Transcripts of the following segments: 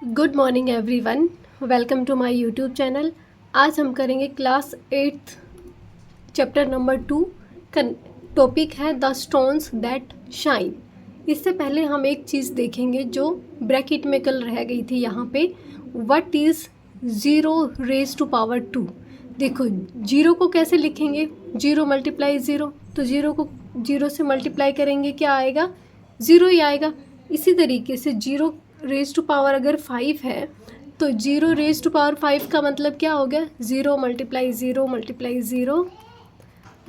Good morning everyone, welcome to my YouTube channel. आज हम करेंगे क्लास 8 चैप्टर नंबर 2 का टॉपिक है द स्टोन्स दैट शाइन। इससे पहले हम एक चीज़ देखेंगे जो ब्रैकेट में कल रह गई थी यहाँ पे। What is 0⁻²। देखो जीरो को कैसे लिखेंगे, 0 × 0, तो जीरो को 0 से मल्टीप्लाई करेंगे क्या आएगा, 0 ही आएगा। इसी तरीके से 0⁻⁵ अगर 5 है तो 0⁻⁵ का मतलब क्या हो गया, 0 × 0 × 0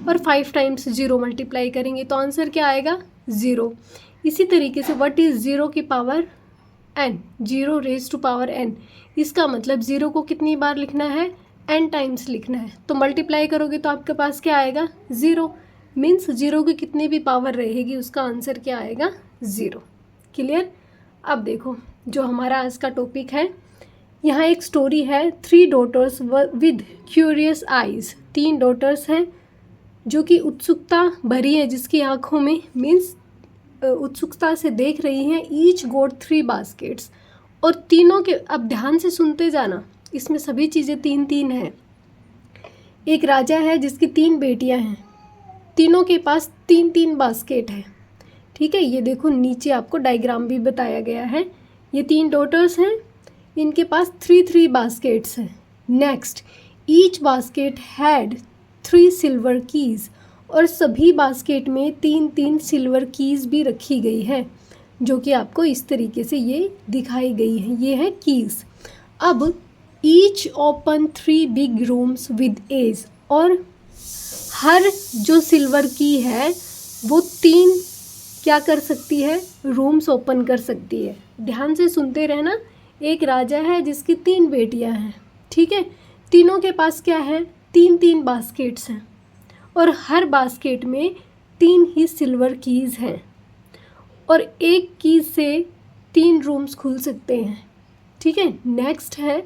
और 5 टाइम्स 0 मल्टीप्लाई करेंगे तो आंसर क्या आएगा, 0। इसी तरीके से व्हाट इज़ 0⁻n, 0⁻n, इसका मतलब 0 को कितनी बार लिखना है, n टाइम्स लिखना है। तो मल्टीप्लाई करोगे तो आपके पास क्या आएगा, 0। मीन्स 0 की कितनी भी पावर रहेगी उसका आंसर क्या आएगा, 0। क्लियर। अब देखो जो हमारा आज का टॉपिक है, यहाँ एक स्टोरी है, 3 daughters with curious eyes. 3 daughters हैं जो कि उत्सुकता भरी है, जिसकी आंखों में मीन्स उत्सुकता से देख रही हैं। ईच गॉट 3 बास्केट्स, और तीनों के, अब ध्यान से सुनते जाना, इसमें सभी चीज़ें 3 हैं। एक राजा है जिसकी 3 बेटियां हैं, तीनों के पास 3 बास्केट है। ठीक है, ये देखो नीचे आपको डायग्राम भी बताया गया है। ये 3 डॉटर्स हैं, इनके पास 3 बास्केट्स हैं। Next, each basket had 3 silver keys, और सभी बास्केट में 3 सिल्वर कीज़ भी रखी गई है, जो कि आपको इस तरीके से ये दिखाई गई है, ये है कीज़। अब each open 3 big rooms with each, और हर जो सिल्वर की है वो 3 क्या कर सकती है, रूम्स ओपन कर सकती है। ध्यान से सुनते रहना। एक राजा है जिसकी 3 बेटियां हैं, ठीक है, तीनों के पास क्या है, 3 बास्केट्स हैं, और हर बास्केट में 3 ही सिल्वर कीज़ हैं, और एक कीज़ से 3 रूम्स खुल सकते हैं। ठीक है। नेक्स्ट है,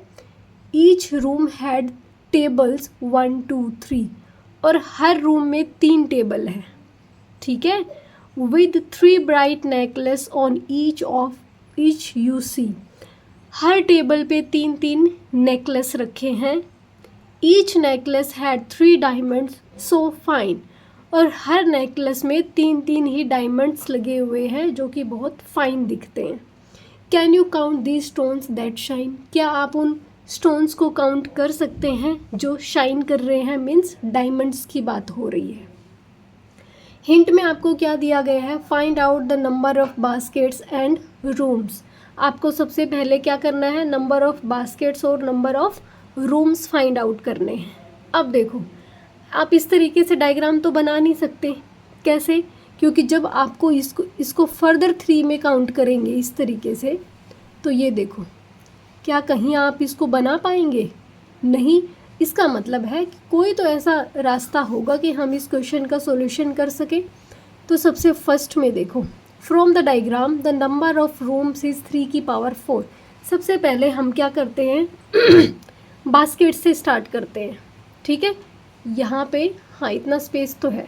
ईच रूम हैड टेबल्स 1 2 3, और हर रूम में 3 टेबल है। ठीक है, with 3 bright necklace on each you see, her table पे 3 नेकलेस रखे हैं। Each necklace had 3 diamonds so fine, और हर नेकलेस में 3 ही डायमंड्स लगे हुए हैं जो कि बहुत फाइन दिखते हैं। Can you count these stones that shine, क्या आप उन स्टोन्स को काउंट कर सकते हैं जो शाइन कर रहे हैं, मीन्स डायमंड्स की बात हो रही है। हिंट में आपको क्या दिया गया है, find out the number of baskets and rooms. आपको सबसे पहले क्या करना है, नंबर ऑफ बास्केट्स और number of rooms find out करने हैं। अब देखो आप इस तरीके से डायग्राम तो बना नहीं सकते, कैसे, क्योंकि जब आपको इसको फर्दर 3 में काउंट करेंगे इस तरीके से, तो ये देखो क्या कहीं आप इसको बना पाएंगे, नहीं। इसका मतलब है कि कोई तो ऐसा रास्ता होगा कि हम इस क्वेश्चन का सॉल्यूशन कर सकें। तो सबसे फर्स्ट में देखो, from the diagram the number of rooms is 3 की पावर 4। सबसे पहले हम क्या करते हैं बास्केट से स्टार्ट करते हैं। ठीक है, यहाँ पे हाँ इतना स्पेस तो है।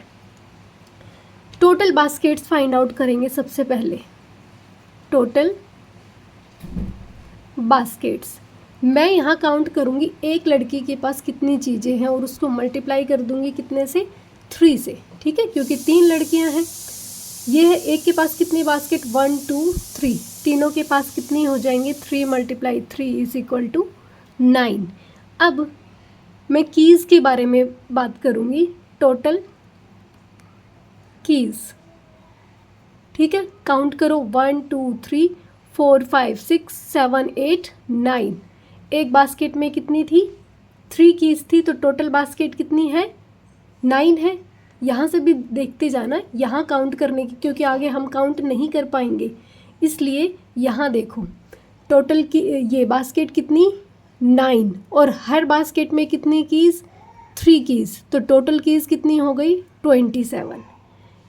टोटल बास्केट्स फाइंड आउट करेंगे सबसे पहले, टोटल बास्केट्स। मैं यहाँ काउंट करूँगी एक लड़की के पास कितनी चीज़ें हैं और उसको मल्टीप्लाई कर दूँगी कितने से, 3 से। ठीक है, क्योंकि 3 लड़कियाँ हैं। ये है, एक के पास कितनी बास्केट, 1 2 3, तीनों के पास कितनी हो जाएंगे, 3 × 3 = 9। अब मैं कीज़ के बारे में बात करूँगी, टोटल कीज़। ठीक है, काउंट करो, 1 2 3 4 5 6 7 8 9। एक बास्केट में कितनी थी, 3 कीज़ थी, तो टोटल बास्केट कितनी है, 9 है। यहाँ से भी देखते जाना, यहाँ काउंट करने की, क्योंकि आगे हम काउंट नहीं कर पाएंगे, इसलिए यहाँ देखो टोटल की ये बास्केट कितनी, 9, और हर बास्केट में कितनी कीज़, 3 कीज़, तो टोटल कीज़ कितनी हो गई, 27।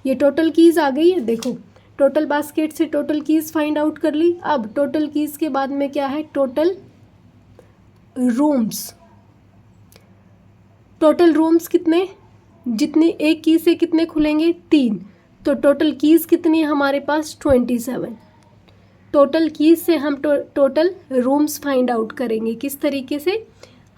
ये टोटल कीज़ आ गई है। देखो टोटल बास्केट से टोटल कीज़ फाइंड आउट कर ली। अब टोटल कीज़ के बाद में क्या है, टोटल रूम्स। टोटल रूम्स कितने, जितने एक की से कितने खुलेंगे, 3, तो टोटल कीज़ कितनी है हमारे पास, 27। टोटल कीज से हम टोटल रूम्स फाइंड आउट करेंगे। किस तरीके से?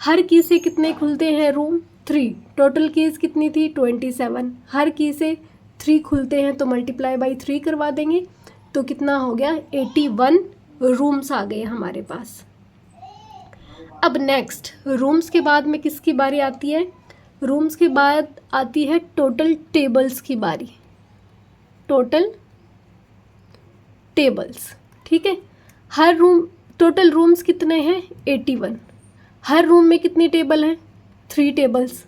हर की से कितने खुलते हैं रूम? 3। टोटल कीज कितनी थी? 27। हर की से 3 खुलते हैं तो मल्टीप्लाई बाई 3 करवा देंगे तो कितना हो गया? 81 रूम्स आ गए हमारे पास। अब नेक्स्ट रूम्स के बाद में किसकी बारी आती है? रूम्स के बाद आती है टोटल टेबल्स की बारी। टोटल टेबल्स, ठीक है। हर रूम, टोटल रूम्स कितने हैं? 81। हर रूम में कितनी टेबल हैं? 3 टेबल्स।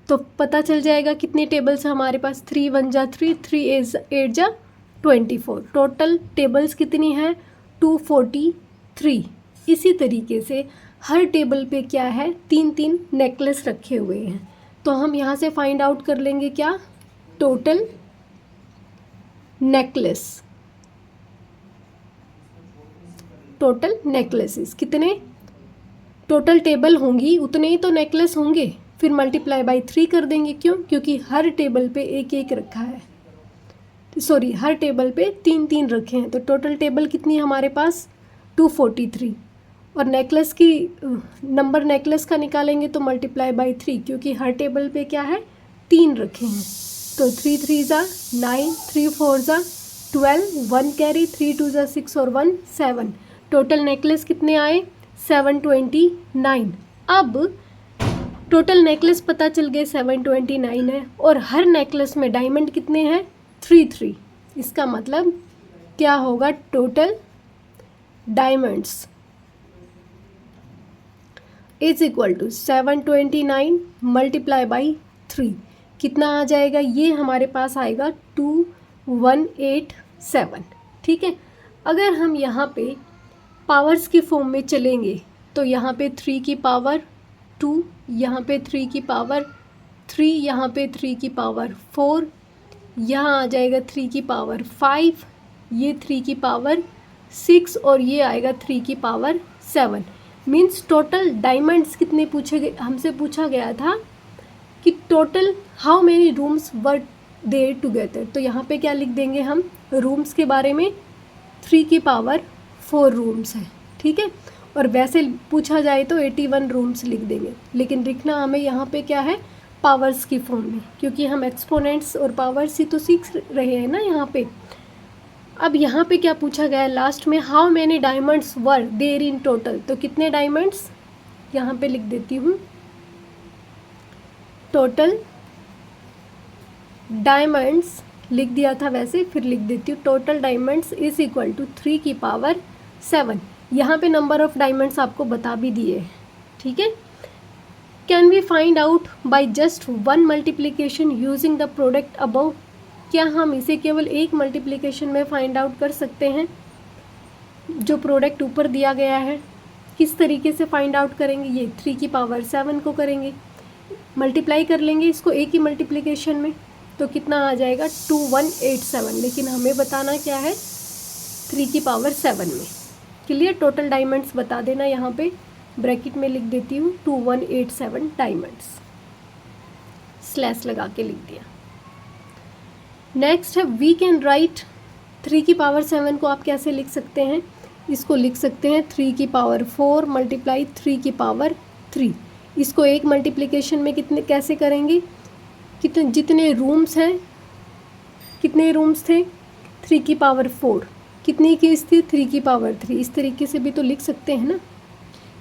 तो पता चल जाएगा कितनी टेबल्स हैं हमारे पास। 3 1 जा 3, 3 8 जा 24। टोटल टेबल्स कितनी हैं? 243। इसी तरीके से हर टेबल पे क्या है? 3 नेकलेस रखे हुए हैं। तो हम यहाँ से फाइंड आउट कर लेंगे क्या? Total necklace. टोटल नेकलेसेस कितने? टोटल टेबल होंगी उतने ही तो नेकलेस होंगे, फिर मल्टीप्लाई बाई 3 कर देंगे। क्यों? क्योंकि हर टेबल पे एक एक रखा है, सॉरी हर टेबल पे 3 रखे हैं। तो टोटल टेबल कितनी है हमारे पास? 243। और नेकलेस की नंबर नेकलेस का निकालेंगे तो मल्टीप्लाई बाई 3, क्योंकि हर टेबल पे क्या है? 3 रखे हैं। तो 3 3 जा 9, 3 4 जा 12, 1 कैरी, 3 2 जा 6 और 1 7। टोटल नेकलेस कितने आए? 729। अब टोटल नेकलेस पता चल गए 729 है, और हर नेकलेस में डायमंड कितने हैं? 3। इसका मतलब क्या होगा? Total diamonds is equal to 729 multiply by 3। कितना आ जाएगा? ये हमारे पास आएगा 2187, ठीक है। अगर हम यहाँ पे पावर्स की फॉर्म में चलेंगे तो यहाँ पे 3 की पावर 2, यहाँ पे 3 की पावर 3, यहाँ पे 3 की पावर 4, यहाँ आ जाएगा 3 की पावर 5, ये 3 की पावर 6 और ये आएगा 3 की पावर 7। मीन्स टोटल डायमंड्स कितने पूछे गए? हमसे पूछा गया था कि total how many rooms were there together. तो यहाँ पे क्या लिख देंगे हम? रूम्स के बारे में 3 की पावर 4 रूम्स है, ठीक है। और वैसे पूछा जाए तो 81 रूम्स लिख देंगे, लेकिन लिखना हमें यहाँ पे क्या है? पावर्स की फॉर्म में, क्योंकि हम एक्सपोनेंट्स और पावर्स ही तो सीख रहे हैं ना यहाँ पे। अब यहाँ पे क्या पूछा गया है लास्ट में? How many diamonds were there in total. तो कितने डायमंड्स? यहाँ पे लिख देती हूँ, टोटल डायमंड्स लिख दिया था वैसे, फिर लिख देती हूँ total diamonds is equal to 3 की पावर 7। यहाँ पे नंबर ऑफ डायमंड्स आपको बता भी दिए, ठीक है। Can we find out by just 1 multiplication using the product above. क्या हम इसे केवल एक मल्टीप्लिकेशन में फाइंड आउट कर सकते हैं? जो प्रोडक्ट ऊपर दिया गया है किस तरीके से फाइंड आउट करेंगे? ये 3 की पावर 7 को करेंगे, मल्टीप्लाई कर लेंगे इसको एक ही मल्टीप्लिकेशन में, तो कितना आ जाएगा? 2187। लेकिन हमें बताना क्या है? 3 की पावर 7 में। क्लियर? टोटल डायमंड्स बता देना, यहाँ पे ब्रैकेट में लिख देती हूँ 2187 डायमंड्स, स्लैश लगा के लिख दिया। नेक्स्ट है वी कैन राइट 3 की पावर 7 को आप कैसे लिख सकते हैं? इसको लिख सकते हैं 3 की पावर 4 मल्टीप्लाई 3 की पावर 3। इसको एक मल्टीप्लिकेशन में कितने कैसे करेंगे? कितने जितने रूम्स हैं, कितने रूम्स थे? 3 की पावर 4। कितनी कीज थी? 3 की पावर 3। इस तरीके से भी तो लिख सकते हैं ना,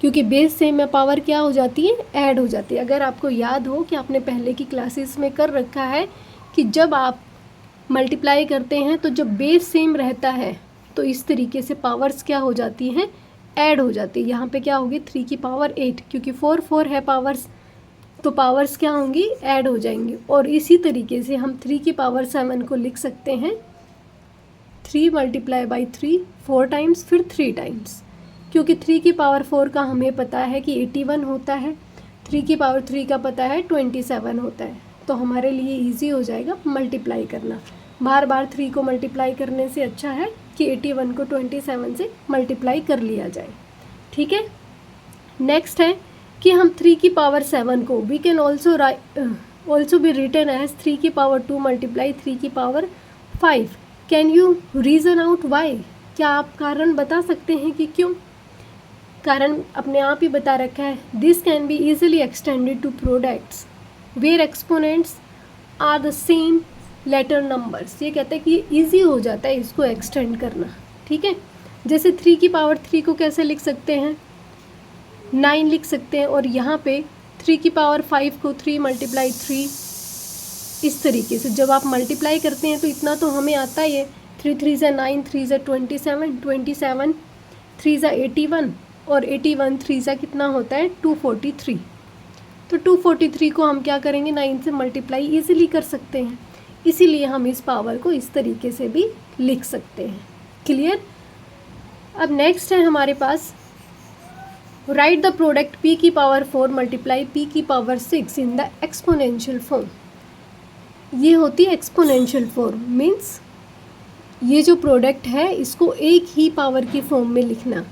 क्योंकि बेस सेम में पावर क्या हो जाती है? ऐड हो जाती है। अगर आपको याद हो कि आपने पहले की क्लासेस में कर रखा है कि जब आप मल्टीप्लाई करते हैं तो जब बेस सेम रहता है तो इस तरीके से पावर्स क्या हो जाती हैं? ऐड हो जाती है। यहाँ पे क्या होगी? 3 की पावर 8, क्योंकि 4 4 है पावर्स, तो पावर्स क्या होंगी? ऐड हो जाएंगी। और इसी तरीके से हम 3 की पावर 7 को लिख सकते हैं 3 मल्टीप्लाई बाई 3 4 टाइम्स, फिर 3 टाइम्स, क्योंकि 3 की पावर 4 का हमें पता है कि 81 होता है, 3 की पावर 3 का पता है 27 होता है। तो हमारे लिए इजी हो जाएगा मल्टीप्लाई करना। बार बार 3 को मल्टीप्लाई करने से अच्छा है कि 81 को 27 से मल्टीप्लाई कर लिया जाए, ठीक है। नेक्स्ट है कि हम 3 की पावर 7 को we can also be written as 3 की पावर 2 मल्टीप्लाई 3 की power 5। Can you reason out why? क्या आप कारण बता सकते हैं कि क्यों? कारण अपने आप ही बता रखा है, this can be easily extended to products where exponents are the same letter numbers. ये कहता है कि ईजी हो जाता है इसको एक्सटेंड करना, ठीक है। जैसे 3 की पावर 3 को कैसे लिख सकते हैं, 9 लिख सकते हैं, और यहाँ पे 3 की पावर 5 को 3 × 3 इस तरीके से जब आप मल्टीप्लाई करते हैं तो इतना तो हमें आता ही है, 3 3 × 9, 3 × 27, 27 3 × 81 और 81 3 × कितना होता है 243। तो 243 को हम क्या करेंगे 9 से मल्टीप्लाई ईजिली कर सकते हैं, इसीलिए हम इस पावर को इस तरीके से भी लिख सकते हैं। क्लियर? अब नेक्स्ट है हमारे पास राइट द प्रोडक्ट p की पावर 4 × p की power 6 in the exponential form. ये होती है एक्सपोनेंशियल फॉर्म, मीन्स ये जो प्रोडक्ट है इसको एक ही पावर की फॉर्म में लिखना।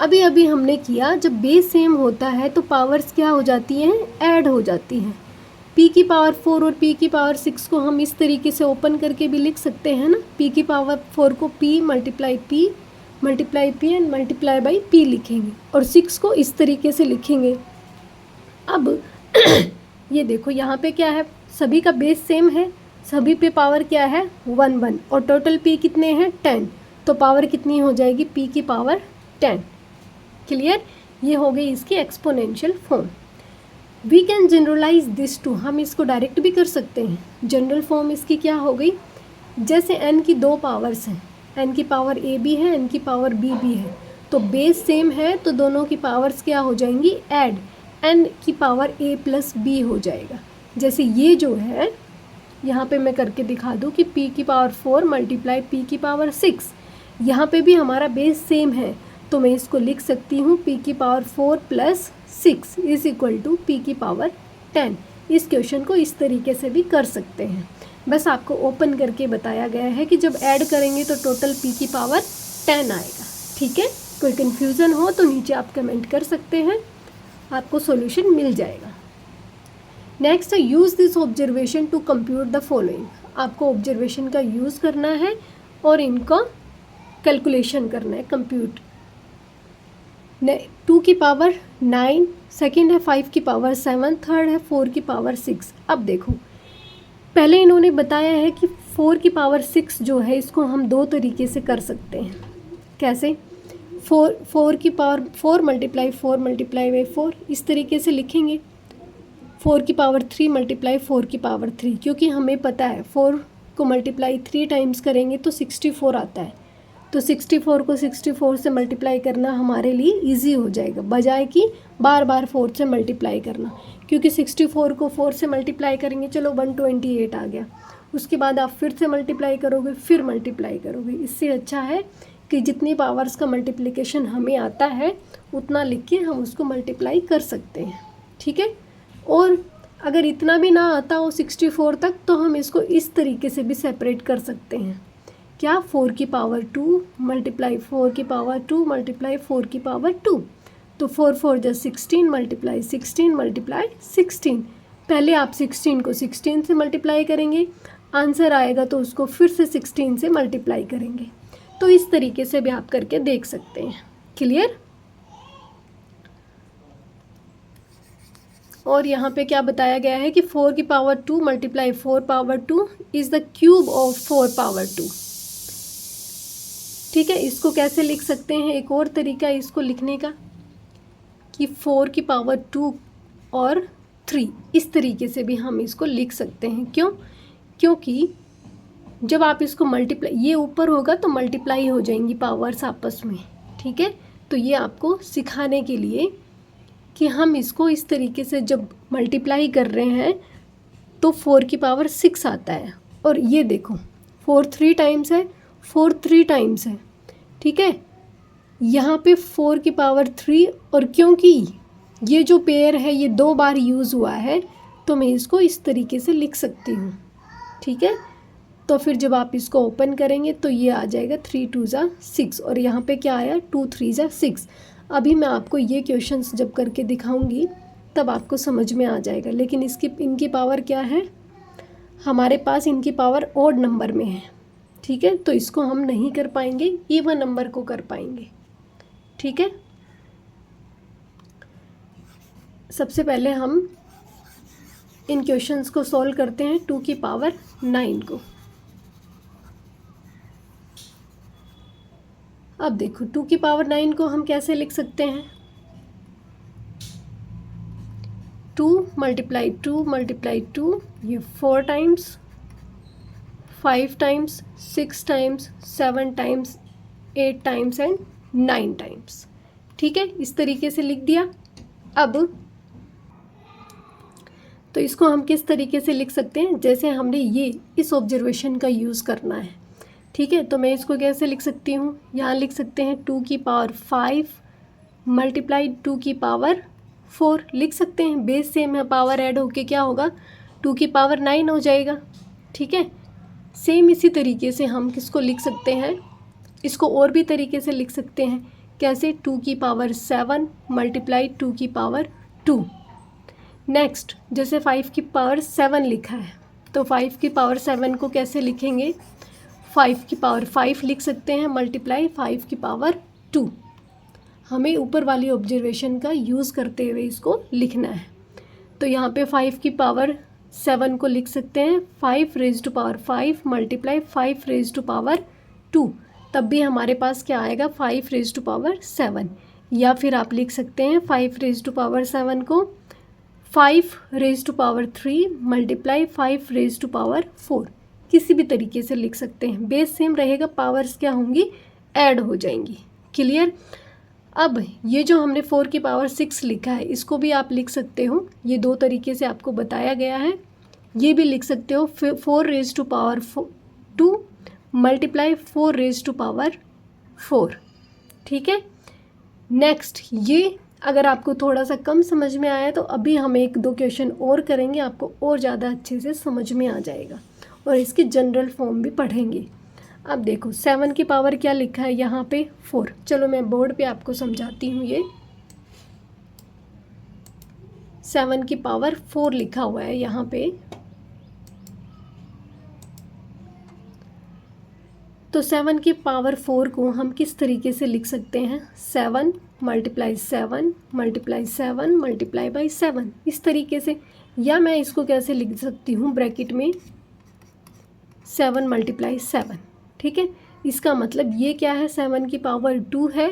अभी अभी हमने किया, जब बेस सेम होता है तो पावर्स क्या हो जाती हैं, ऐड हो जाती हैं। p की पावर 4 और p की पावर 6 को हम इस तरीके से ओपन करके भी लिख सकते हैं ना, p की पावर 4 को p × p and multiply by p लिखेंगे और 6 को इस तरीके से लिखेंगे। अब ये देखो यहाँ पे क्या है, सभी का बेस सेम है, सभी पे पावर क्या है 1 1 और टोटल p कितने हैं 10, तो पावर कितनी हो जाएगी p की पावर 10। क्लियर? ये हो गई इसकी exponential form. We can generalise this to, हम इसको डायरेक्ट भी कर सकते हैं। जनरल फॉर्म इसकी क्या हो गई, जैसे n की 2 पावर्स हैं, n की पावर a भी है, n की पावर b भी है, तो बेस सेम है तो दोनों की पावर्स क्या हो जाएंगी ऐड, n की पावर a + b हो जाएगा। जैसे ये जो है यहाँ पे मैं करके दिखा दूँ कि p की पावर 4 × p की पावर 6, यहाँ पे भी हमारा बेस सेम है तो मैं इसको लिख सकती हूँ p की पावर 4 + 6 = p की पावर 10। इस क्वेश्चन को इस तरीके से भी कर सकते हैं, बस आपको ओपन करके बताया गया है कि जब ऐड करेंगे तो टोटल p की पावर 10 आएगा। ठीक है, कोई कन्फ्यूज़न हो तो नीचे आप कमेंट कर सकते हैं, आपको सॉल्यूशन मिल जाएगा। नेक्स्ट है use this observation to compute the following. आपको ऑब्जर्वेशन का यूज़ करना है और इनको कैलकुलेशन करना है, कंप्यूट। 2 की पावर 9, सेकेंड है 5 की पावर 7, थर्ड है 4 की पावर 6। अब देखो पहले इन्होंने बताया है कि 4 की पावर 6 जो है इसको हम 2 तरीके से कर सकते हैं। कैसे? 4 की पावर 4 × 4 × 4 इस तरीके से लिखेंगे। 4 की पावर 3 × 4 की पावर 3, क्योंकि हमें पता है 4 को मल्टीप्लाई 3 टाइम्स करेंगे तो 64 आता है, तो 64 को 64 से मल्टीप्लाई करना हमारे लिए इजी हो जाएगा, बजाय कि बार बार 4 से मल्टीप्लाई करना। क्योंकि 64 को 4 से मल्टीप्लाई करेंगे, चलो 128 आ गया, उसके बाद आप फिर से मल्टीप्लाई करोगे, फिर मल्टीप्लाई करोगे। इससे अच्छा है कि जितनी पावर्स का मल्टीप्लिकेशन हमें आता है उतना लिख के हम उसको मल्टीप्लाई कर सकते हैं। ठीक है, और अगर इतना भी ना आता हो 64 तक तो हम इसको इस तरीके से भी सेपरेट कर सकते हैं। क्या? 4 की पावर 2 × 4 की पावर 2 × 4 की पावर 2, तो 4 4 = 16 × 16 × 16। पहले आप 16 को 16 से मल्टीप्लाई करेंगे, आंसर आएगा तो उसको फिर से 16 से मल्टीप्लाई करेंगे। तो इस तरीके से भी आप करके देख सकते हैं। क्लियर? और यहाँ पे क्या बताया गया है कि 4 की power 2 × 4 power 2 is the cube of 4 power 2। ठीक है, इसको कैसे लिख सकते हैं? एक और तरीका है इसको लिखने का कि 4 की पावर 2 और 3 इस तरीके से भी हम इसको लिख सकते हैं। क्यों? क्योंकि जब आप इसको मल्टीप्लाई, ये ऊपर होगा तो मल्टीप्लाई हो जाएंगी पावर्स आपस में। ठीक है, तो ये आपको सिखाने के लिए कि हम इसको इस तरीके से जब मल्टीप्लाई कर रहे हैं तो 4 की पावर 6 आता है, और ये देखो 4 3 टाइम्स है, 4 3 टाइम्स है। ठीक है, यहाँ पे 4 की पावर 3, और क्योंकि ये जो पेयर है ये 2 बार यूज़ हुआ है तो मैं इसको इस तरीके से लिख सकती हूँ। ठीक है, तो फिर जब आप इसको ओपन करेंगे तो ये आ जाएगा 3 2 = 6, और यहाँ पे क्या आया 2 3 = 6। अभी मैं आपको ये क्वेश्चंस जब करके दिखाऊंगी तब आपको समझ में आ जाएगा। लेकिन इनकी पावर क्या है, हमारे पास इनकी पावर ऑड नंबर में है, ठीक है, तो इसको हम नहीं कर पाएंगे, इवन नंबर को कर पाएंगे। ठीक है, सबसे पहले हम इन क्वेश्चंस को सॉल्व करते हैं 2 की पावर 9 को। अब देखो 2 की पावर 9 को हम कैसे लिख सकते हैं, 2 मल्टीप्लाई 2 मल्टीप्लाई 2, ये 4 times, 5 times, 6 times, 7 times, 8 times and 9 times. ठीक है, इस तरीके से लिख दिया। अब तो इसको हम किस तरीके से लिख सकते हैं, जैसे हमने ये इस ऑब्जर्वेशन का यूज़ करना है। ठीक है, तो मैं इसको कैसे लिख सकती हूँ, यहाँ लिख सकते हैं 2 की पावर 5 मल्टीप्लाई 2 की पावर 4 लिख सकते हैं। बेस सेम है, पावर ऐड होके क्या होगा, 2 की पावर 9 हो जाएगा। ठीक है, सेम इसी तरीके से हम किसको लिख सकते हैं, इसको और भी तरीके से लिख सकते हैं। कैसे, 2 की पावर 7 मल्टीप्लाई 2 की पावर 2। नेक्स्ट, जैसे 5 की पावर 7 लिखा है, तो 5 की पावर 7 को कैसे लिखेंगे, 5 की पावर 5 लिख सकते हैं मल्टीप्लाई 5 की पावर 2। हमें ऊपर वाली ऑब्जर्वेशन का यूज़ करते हुए इसको लिखना है। तो यहाँ पे 5 की पावर 7 को लिख सकते हैं 5 raise to power 5 multiply 5 raise to power 2, तब भी हमारे पास क्या आएगा, 5 रेज़ टू पावर 7। या फिर आप लिख सकते हैं 5 रेज़ टू पावर 7 को 5 raise to power 3 multiply 5 raise to power 4, किसी भी तरीके से लिख सकते हैं। बेस सेम रहेगा, पावर्स क्या होंगी, ऐड हो जाएंगी। क्लियर। अब ये जो हमने 4 की पावर 6 लिखा है, इसको भी आप लिख सकते हो, ये 2 तरीके से आपको बताया गया है। ये भी लिख सकते हो 4 raise to power 2 multiply 4 raise to power 4। ठीक है, नेक्स्ट, ये अगर आपको थोड़ा सा कम समझ में आया तो अभी हम 1-2 क्वेश्चन और करेंगे, आपको और ज़्यादा अच्छे से समझ में आ जाएगा और इसकी जनरल फॉर्म भी पढ़ेंगे। अब देखो 7 की पावर क्या लिखा है यहाँ पे, 4। चलो मैं बोर्ड पे आपको समझाती हूँ। ये 7 की पावर 4 लिखा हुआ है यहाँ पे। तो 7 की पावर 4 को हम किस तरीके से लिख सकते हैं, 7 मल्टीप्लाई 7 मल्टीप्लाई 7 मल्टीप्लाई बाई 7, इस तरीके से। या मैं इसको कैसे लिख सकती हूँ, ब्रैकेट में 7 मल्टीप्लाई 7। ठीक है, इसका मतलब ये क्या है, 7 की पावर 2 है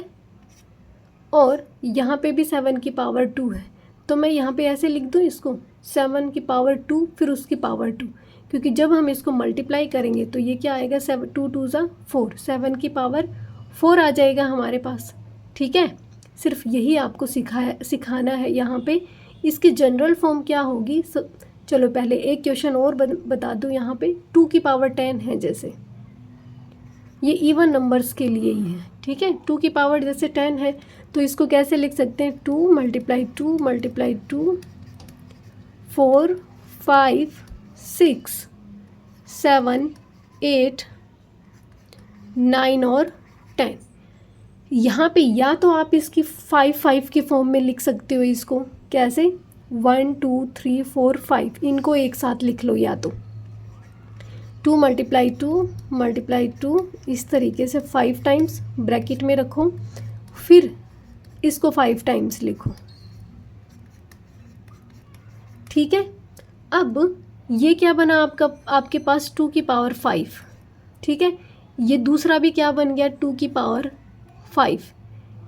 और यहाँ पे भी 7 की पावर 2 है। तो मैं यहाँ पे ऐसे लिख दूँ इसको, 7 की पावर 2 फिर उसकी पावर 2, क्योंकि जब हम इसको मल्टीप्लाई करेंगे तो ये क्या आएगा, 7 2 2 ज़ा 4, 7 की पावर 4 आ जाएगा हमारे पास। ठीक है, सिर्फ यही आपको सिखाना है यहाँ पे। इसकी जनरल फॉर्म क्या होगी, चलो पहले एक क्वेश्चन और बता दूँ। यहाँ पे 2 की पावर 10 है, जैसे ये इवन नंबर्स के लिए ही है। ठीक है, 2 की पावर जैसे 10 है, तो इसको कैसे लिख सकते हैं, 2 मल्टीप्लाई 2 मल्टीप्लाई 2, 4 5 6 7 8 9 और 10। यहाँ पे या तो आप इसकी 5 की फॉर्म में लिख सकते हो इसको, कैसे, 1 2 3 4 5, इनको एक साथ लिख लो, या तो 2 मल्टीप्लाई 2 मल्टीप्लाई 2, इस तरीके से 5 टाइम्स ब्रैकेट में रखो, फिर इसको 5 टाइम्स लिखो। ठीक है, अब ये क्या बना आपका, आपके पास 2 की पावर 5। ठीक है, ये दूसरा भी क्या बन गया, 2 की पावर 5।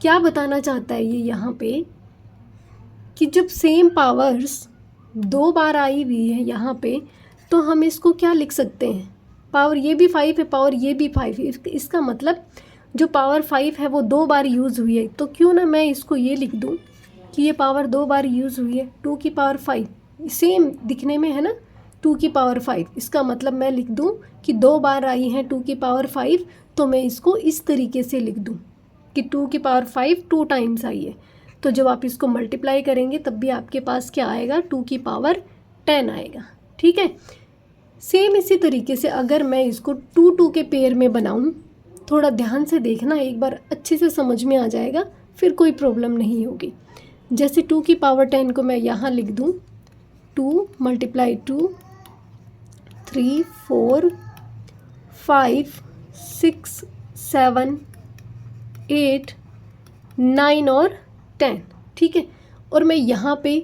क्या बताना चाहता है ये यहाँ पे, कि जब सेम पावर्स 2 बार आई हुई है यहाँ पे, तो हम इसको क्या लिख सकते हैं, पावर ये भी 5 है, पावर ये भी 5 है। इसका मतलब जो पावर 5 है वो 2 बार यूज़ हुई है, तो क्यों ना मैं इसको ये लिख दूँ कि ये पावर 2 बार यूज़ हुई है, 2 की पावर 5, सेम दिखने में है ना, 2 की पावर 5। इसका मतलब मैं लिख दूँ कि 2 बार आई है 2 की पावर 5, तो मैं इसको इस तरीके से लिख दूँ कि 2 की पावर 5 2 टाइम्स आई है। तो जब आप इसको मल्टीप्लाई करेंगे तब भी आपके पास क्या आएगा, 2 की पावर 10 आएगा। ठीक है, सेम इसी तरीके से अगर मैं इसको 2 2 के पेयर में बनाऊँ, थोड़ा ध्यान से देखना, एक बार अच्छे से समझ में आ जाएगा, फिर कोई प्रॉब्लम नहीं होगी। जैसे 2 की पावर 10 को मैं यहाँ लिख दूँ, 2 मल्टीप्लाई 2 3 4 5 6, 7, 8, 9 और 10, ठीक है। और मैं यहाँ पे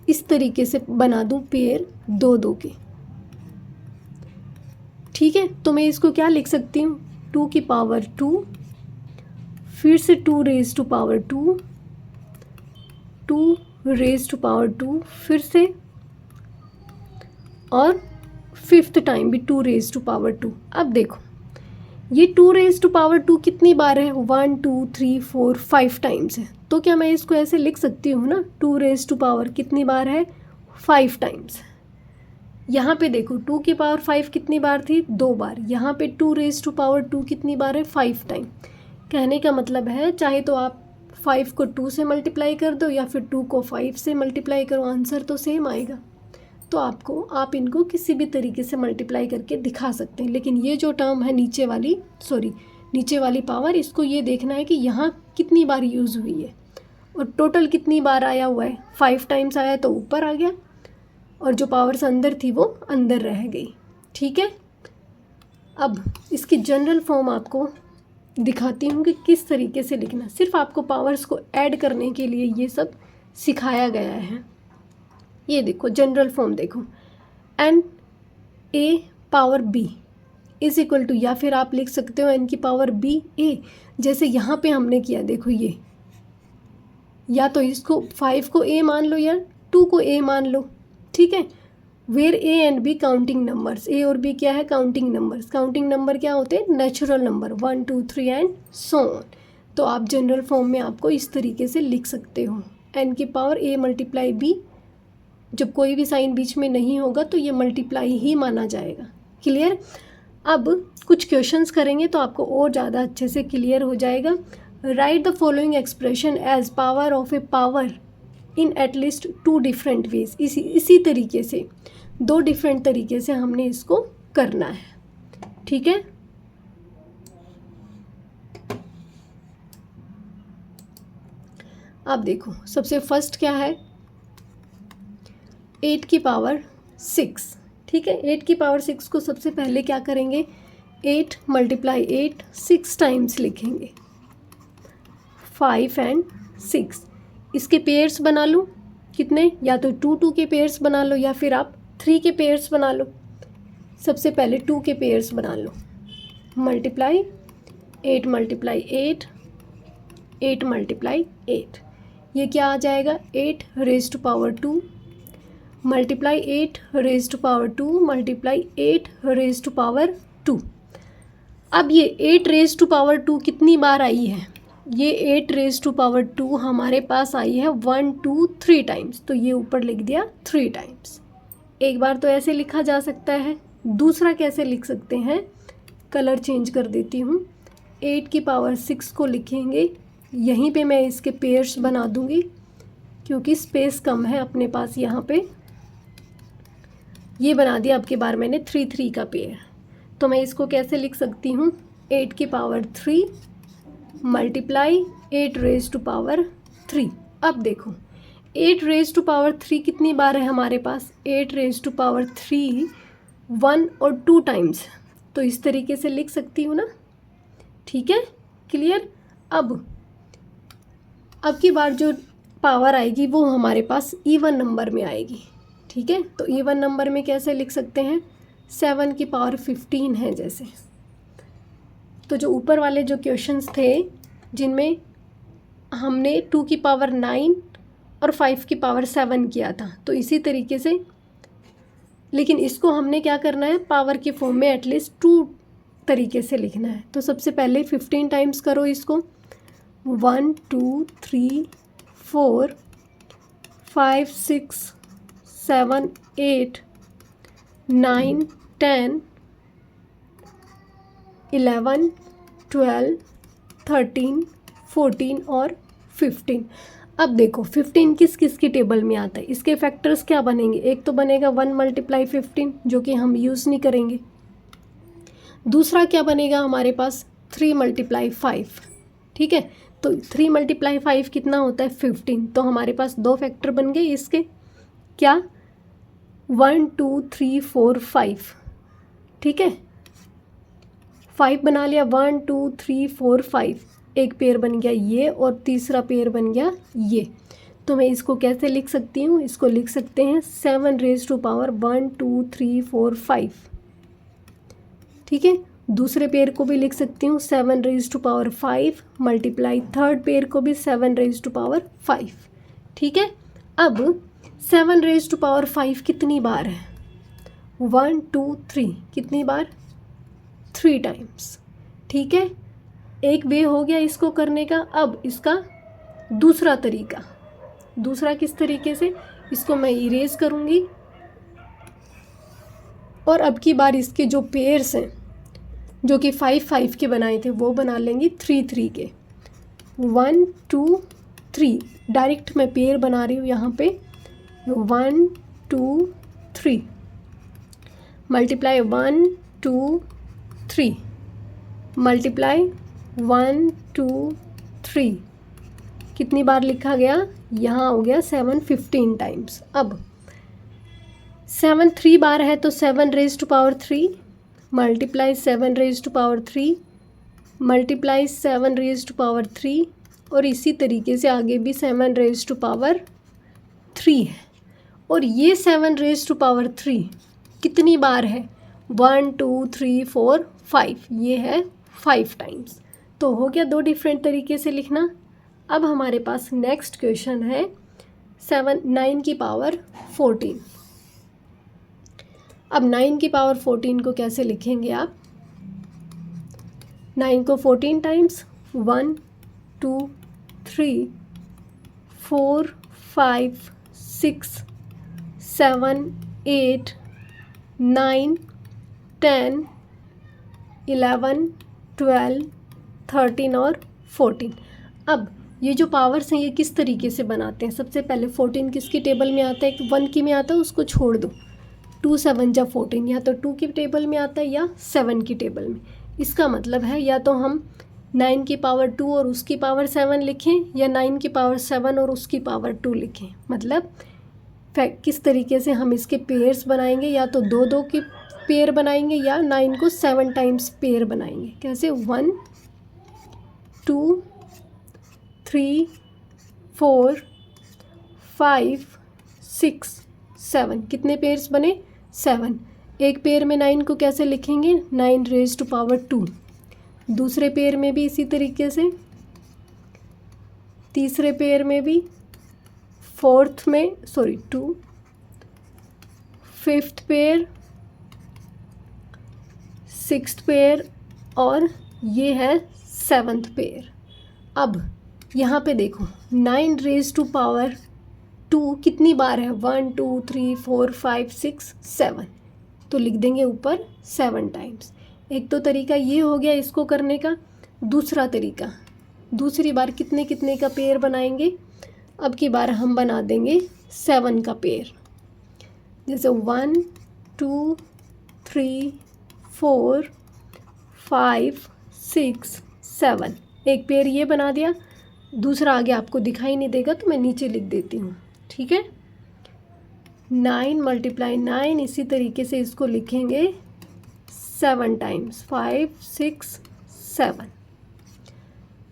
इस तरीके से बना दूँ पेयर 2-2 के, ठीक है। तो मैं इसको क्या लिख सकती हूँ, 2 की पावर 2, फिर से 2 raise to power 2, 2 raise to power 2, फिर से, और 5th टाइम भी 2 रेज टू पावर 2। अब देखो ये 2 रेज टू पावर 2 कितनी बार है, 1, 2, 3, 4, 5 टाइम्स है। तो क्या मैं इसको ऐसे लिख सकती हूँ ना, 2 रेज टू पावर कितनी बार है, 5 टाइम्स। यहाँ पे देखो 2 की पावर 5 कितनी बार थी, 2 बार। यहाँ पे 2 रेज टू पावर 2 कितनी बार है, 5 टाइम। कहने का मतलब है चाहे तो आप 5 को 2 से मल्टीप्लाई कर दो या फिर 2 को 5 से मल्टीप्लाई करो, आंसर तो सेम आएगा। तो आप इनको किसी भी तरीके से मल्टीप्लाई करके दिखा सकते हैं। लेकिन ये जो टर्म है नीचे वाली पावर, इसको ये देखना है कि यहाँ कितनी बार यूज़ हुई है और टोटल कितनी बार आया हुआ है। 5 टाइम्स आया तो ऊपर आ गया, और जो पावर्स अंदर थी वो अंदर रह गई, ठीक है। अब इसकी जनरल फॉर्म आपको दिखाती हूँ कि किस तरीके से लिखना। सिर्फ आपको पावर्स को ऐड करने के लिए ये सब सिखाया गया है। ये देखो जनरल फॉर्म देखो, n a power b is equal to, या फिर आप लिख सकते हो एन की पावर बी ए, जैसे यहाँ पे हमने किया। देखो ये, या तो इसको 5 को ए मान लो या 2 को ए मान लो, ठीक है। Where A and B counting numbers, A और बी क्या है, काउंटिंग नंबर्स। काउंटिंग नंबर क्या होते हैं, natural number, 1, 2, 3 and so on. तो आप जनरल फॉर्म में आपको इस तरीके से लिख सकते हो, एन की पावर ए मल्टीप्लाई बी। जब कोई भी साइन बीच में नहीं होगा तो ये मल्टीप्लाई ही माना जाएगा। क्लियर। अब कुछ क्वेश्चंस करेंगे तो आपको और ज़्यादा अच्छे से क्लियर हो जाएगा। Write the following expression as power of a power in at least 2 different ways. इसी तरीके से 2 डिफरेंट तरीके से हमने इसको करना है, ठीक है। अब देखो सबसे फर्स्ट क्या है, 8 की पावर 6, ठीक है। 8 की पावर 6 को सबसे पहले क्या करेंगे, 8 मल्टीप्लाई 8 6 टाइम्स लिखेंगे, 5 एंड 6। इसके पेयर्स बना लो, कितने, या तो 2 के पेयर्स बना लो या फिर आप 3 के पेयर्स बना लो। सबसे पहले 2 के पेयर्स बना लो, मल्टीप्लाई 8 मल्टीप्लाई 8, 8 मल्टीप्लाई 8, ये क्या आ जाएगा, 8 raise to power 2 multiply 8 raise to power 2 multiply 8 raise to power 2। अब ये 8 रेज टू पावर 2 कितनी बार आई है, ये 8 रेज टू पावर 2 हमारे पास आई है 1, 2, 3 टाइम्स। तो ये ऊपर लिख दिया 3 टाइम्स। एक बार तो ऐसे लिखा जा सकता है। दूसरा कैसे लिख सकते हैं, कलर चेंज कर देती हूँ। 8 की पावर 6 को लिखेंगे, यहीं पे मैं इसके पेयर्स बना दूँगी क्योंकि स्पेस कम है अपने पास। यहाँ पे ये बना दिया, अब की बार मैंने 3, 3 का पेयर। तो मैं इसको कैसे लिख सकती हूँ, 8 की power 3 multiply 8 raise to power 3। अब देखो 8 रेज टू पावर 3 कितनी बार है हमारे पास, 8 रेज टू पावर 3 1 और 2 टाइम्स। तो इस तरीके से लिख सकती हूँ ना, ठीक है, क्लियर। अब की बार जो पावर आएगी वो हमारे पास इवन नंबर में आएगी, ठीक है। तो इवन नंबर में कैसे लिख सकते हैं, 7 की पावर 15 है जैसे। तो जो ऊपर वाले जो क्वेश्चंस थे जिनमें हमने 2 की पावर 9 और 5 की पावर 7 किया था, तो इसी तरीके से, लेकिन इसको हमने क्या करना है, पावर के फॉर्म में एटलीस्ट 2 तरीके से लिखना है। तो सबसे पहले 15 टाइम्स करो इसको, 1, 2, 3, 4, 5, 6, 7, 8, 9, 10, 11, 12, 13, 14 और 15। अब देखो 15 किस किस की टेबल में आता है, इसके फैक्टर्स क्या बनेंगे, एक तो बनेगा 1 मल्टीप्लाई 15 जो कि हम यूज़ नहीं करेंगे। दूसरा क्या बनेगा हमारे पास, 3 मल्टीप्लाई 5, ठीक है। तो 3 मल्टीप्लाई 5 कितना होता है, 15। तो हमारे पास 2 फैक्टर बन गए इसके, क्या, 1, 2, 3, 4, 5, ठीक है। 5 बना लिया, 1 2 3 4 5, एक पेयर बन गया ये और तीसरा पेयर बन गया ये। तो मैं इसको कैसे लिख सकती हूँ, इसको लिख सकते हैं 7 रेज़ टू पावर 1 2 3 4 5। ठीक है, दूसरे पेयर को भी लिख सकती हूँ 7 raise to power 5 multiply third pair को भी 7 रेज़ टू पावर 5। ठीक है, अब 7 रेज़ टू पावर 5 कितनी बार है, 1 2 3, कितनी बार, 3 टाइम्स। ठीक है, एक वे हो गया इसको करने का। अब इसका दूसरा तरीका, दूसरा किस तरीके से, इसको मैं इरेज करूँगी और अब की बार इसके जो पेयर्स हैं जो कि 5 5 के बनाए थे वो बना लेंगे 3 3 के। 1 2 3 डायरेक्ट मैं पेयर बना रही हूँ यहाँ पे, 1 2 3 मल्टीप्लाई 1 2 3 मल्टीप्लाई 1 2 3, कितनी बार लिखा गया, यहाँ हो गया 7 15 टाइम्स। अब 7 3 बार है तो 7 raise to power 3 multiply 7 raise to power 3 multiply 7 raise to power 3 और इसी तरीके से आगे भी 7 रेज़ टू पावर 3 है। और ये 7 रेज़ टू पावर 3 कितनी बार है, 1 2 3 4 5, ये है 5 टाइम्स। तो हो गया दो डिफरेंट तरीके से लिखना। अब हमारे पास नेक्स्ट क्वेश्चन है 9 की पावर 14। अब 9 की पावर 14 को कैसे लिखेंगे आप, 9 को 14 टाइम्स, 1 2 3 4 5 6 7 8 9 10 11 12 13 और 14। अब ये जो पावर्स हैं ये किस तरीके से बनाते हैं, सबसे पहले 14 किसकी टेबल में आता है, एक 1 की में आता है, उसको छोड़ दो, 2 7 जा 14, या तो 2 की टेबल में आता है या 7 की टेबल में। इसका मतलब है या तो हम 9 की पावर 2 और उसकी पावर 7 लिखें या 9 की पावर 7 और उसकी पावर 2 लिखें। मतलब किस तरीके से हम इसके पेयर्स बनाएंगे, या तो 2 2 की पेयर बनाएंगे या 9 को 7 टाइम्स पेयर बनाएंगे। कैसे, 1 2 3 4 5 6 7, कितने पेयर्स बने, 7। एक पेयर में 9 को कैसे लिखेंगे, 9 रेज़ टू पावर 2। दूसरे पेयर में भी इसी तरीके से, तीसरे पेयर में भी, फोर्थ में 2, फिफ्थ पेयर, सिक्स्थ पेयर और ये है 7th पेयर। अब यहाँ पे देखो 9 रेज़ टू पावर 2 कितनी बार है, 1 2 3 4 5 6 7, तो लिख देंगे ऊपर 7 टाइम्स। एक तो तरीका ये हो गया इसको करने का। दूसरा तरीका, दूसरी बार कितने कितने का पेयर बनाएंगे, अब की बार हम बना देंगे 7 का पेयर। जैसे 1 2 3 4 5 6 7, एक पेयर ये बना दिया, दूसरा आगे आपको दिखाई नहीं देगा तो मैं नीचे लिख देती हूँ। ठीक है, 9 मल्टीप्लाई 9, इसी तरीके से इसको लिखेंगे 7 टाइम्स, 5 6 7।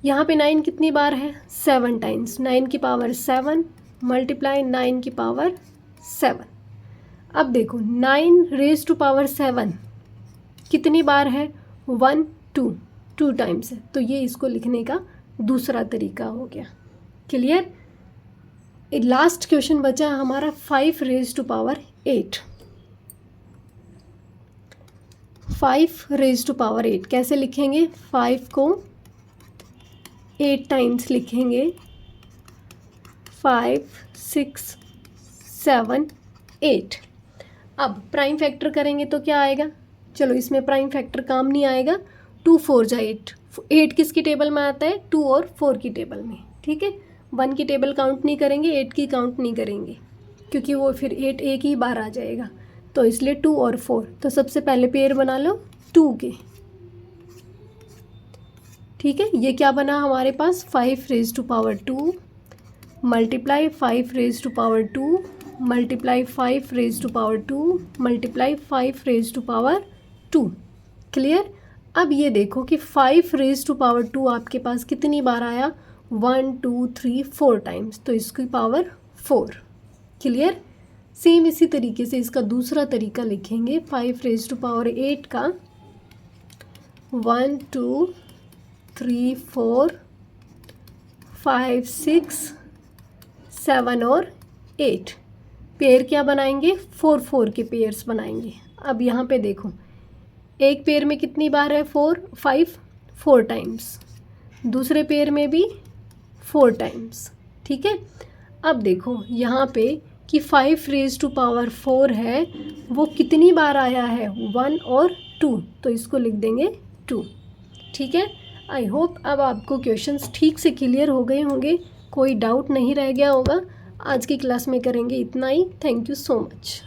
यहाँ पे 9 कितनी बार है, 7 टाइम्स, 9 की पावर 7 मल्टीप्लाई 9 की पावर 7। अब देखो 9 रेज़ टू पावर 7 कितनी बार है, 1 2 टाइम्स है, तो ये इसको लिखने का दूसरा तरीका हो गया। क्लियर। लास्ट क्वेश्चन बचा हमारा 5 raise to power 8। 5 raise to power 8 कैसे लिखेंगे, 5 को 8 टाइम्स लिखेंगे, 5 6 7 8। अब प्राइम फैक्टर करेंगे तो क्या आएगा, चलो इसमें प्राइम फैक्टर काम नहीं आएगा, 2 4 जा 8, 8 किसकी टेबल में आता है, 2 और 4 की टेबल में। ठीक है, 1 की टेबल काउंट नहीं करेंगे, 8 की काउंट नहीं करेंगे क्योंकि वो फिर 8 एक ही बार आ जाएगा, तो इसलिए 2 और 4। तो सबसे पहले पेयर बना लो 2 के। ठीक है, ये क्या बना हमारे पास, 5 raise to power 2 multiply 5 raise to power 2 multiply 5 raise to power 2 multiply 5 raise to power 2। Clear. अब ये देखो कि 5 रेज टू पावर 2 आपके पास कितनी बार आया, 1 2 3 4 टाइम्स, तो इसकी पावर 4। क्लियर। सेम इसी तरीके से इसका दूसरा तरीका लिखेंगे, 5 रेज टू पावर 8 का 1 2 3 4 5 6 7 और 8 पेयर क्या बनाएंगे, 4 4 के पेयर्स बनाएंगे। अब यहाँ पे देखो एक पेयर में कितनी बार है, 4 5 4 टाइम्स, दूसरे पेयर में भी 4 टाइम्स। ठीक है। अब देखो यहाँ पे कि 5 रेज टू पावर 4 है, वो कितनी बार आया है, 1 और 2, तो इसको लिख देंगे 2। ठीक है। आई होप अब आपको क्वेश्चंस ठीक से क्लियर हो गए होंगे, कोई डाउट नहीं रह गया होगा। आज की क्लास में करेंगे इतना ही। Thank you so much.